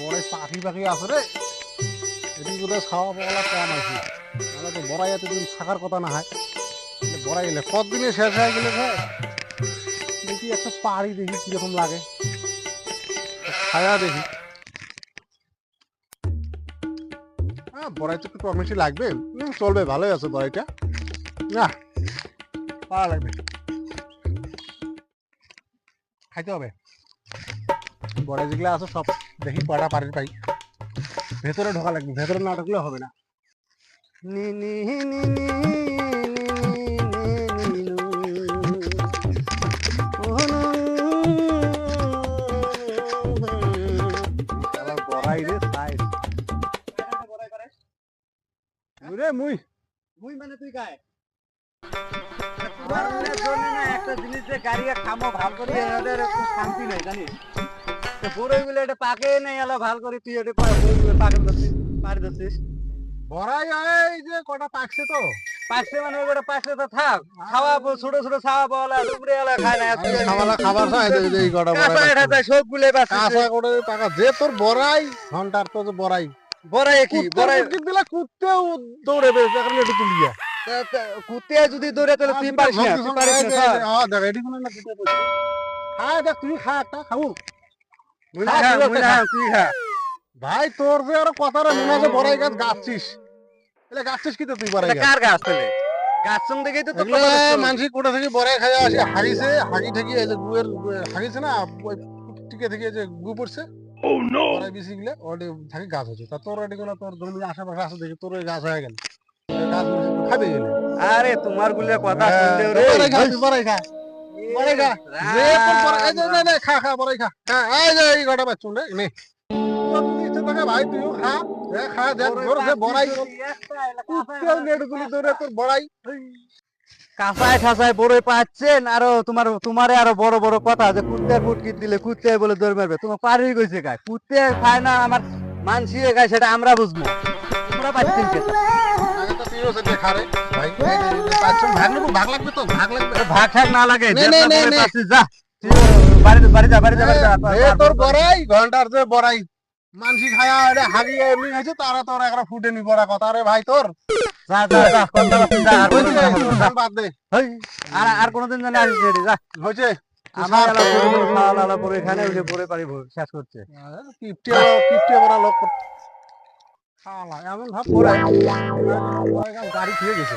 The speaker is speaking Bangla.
বড় পাখি পাখি আছে রে, এটি বোধহয় খাওয়া পাওয়া কম আছে, নাহলে তো বড়াই এতদিন থাকার কথা না হয়। বড়াই গেলে কতদিনে শেষ হয়ে গেলে ভাই, দেখি একটা পাড়ি দেখি কিরকম লাগে, খায়া দেখি। হ্যাঁ বড়াই তো একটু টমেটো লাগবে, চলবে, ভালোই আছে বড়াইটা। না পাড়া লাগবে, খাইতে হবে। বড়াই যেগুলো আছে সব দেখি কটা পাড়ির পাই, ভেতরে ঢোকা লাগবে, ভেতরে না ঢুকলে হবে না। নি নি নি নি নি নি নু। শালা বড়াই রে সাইড। রে মুই মুই মানে তুই গায় তোমার জন্য না একটা জিনিস যে গাড়িয়ে খামো ভাল করে এদের একটু শান্তি নাই জানিস তো বড়ই বলে এটা পাকে নাই এলো ভাল করে তুই এটা পাকে ধরছিস পারি ধরছিস বড়াই এই যে কটা পাকছে তো, পাকছে মানে ওটা পাকছে তো থাক খাওয়াবো ছোট ছোট খাওয়াবো ওলা ডুবরে এলা খায় না খাওয়ালা খাবার খায় এই কটা কাঁচা এটা তাই সব গুলে পাচ্ছে কাঁচা করে পাকা যে তোর বড়াই ঘন্টার তো যে বড়াই বড়াই কি বড়াই দিলে কুত্তেও দৌড়েবে এখন একটু তুলিয়া। কুত্তে যদি দৌড়ে তাহলে তুই পারিস না তুই পারিস না স্যার। হ্যাঁ দেখ এটি কোনো না কুত্তে বলছে খা দেখ তুই খা একটা খাবো মুই না খা, মুই না খা, তুই খা ভাই তোর যে আর কথা রে মনে আছে বড়াই গাছ গাছছিস, এলে গাছছিস কি তো তুই বড়াই এটা গাছ কার গাছ তাহলে গাছ সঙ্গ দেখেই তো তোর এগুলো কথা দেখছো। মানসিক কোটা থেকে বড়াই খাওয়া আসে হাগিছে হাগি ঠেকি এই যে গুয়ের হাগিছে না ওই টিকে থেকে যে গু পড়ছে বড়াই বিসি গেলে ওটি থাকি গাছ হচ্ছে তা তোর এটি গুলো তোর জমি আশেপাশে আছে দেখি তোর ওই গাছ হয়ে গেল গাছ খাবে গেলে আরে তোমার গুলো কথা শুনলে রে বড়াই খা তুই বড়াই খা বড়াই খা যে তোর বড়াই এই যে নে খা খা বড়াই খা এই যে এই গটা বাচ্চু নে নে তুই ইচ্ছে থাকে ভাই তুইও খা খা দেখ তোর যে বড়াই কুত্তেও নেড়গুলি ধরে তোর বড়াই কাঁচায় ঠাসায় বড়ই পাচ্ছেন আরো তোমারে আরো বড় বড় কথা যে কুত্তে কুটকিট দিলে কুত্তে বলে দৌড় মারবে তোমার পারি গেছে গায় কুত্তে খায় না আমার মানসি গায় সেটা আমরা বুঝবো তোমরা পাচ্ছেন কে আগে তো তুইও সেটা খা রে ভাই পাচ্ছু ভাগ নেবো ভাগ লাগবে তো ভাগ লাগবে ভাগ ঠাক না লাগে নে, নে, নে, নে। পাচ্ছিস যা তুই বাড়ি যা এ তোর বড়াই ঘন্টার যে বড়াই মানসি খায়া এটা হাগিয়ে এমনি হয়েছে তারা তোর একটা ফুটে নি পড়া কথা রে ভাই তোর যা যা যা কথা বলছিস, যা আর কোনোদিন কথা বলবো না, যা। বাদ দে হেই, আর কোনোদিন জানি আসিস না রে, যা হয়েছে আমার এলা করে খাওয়া লালা করে এখানে উঠে পড়ে পারি শেষ করছে কিপটে বড়া লোক খাওয়ালা এমন ভাব করে গাড়ি খেয়ে গেছে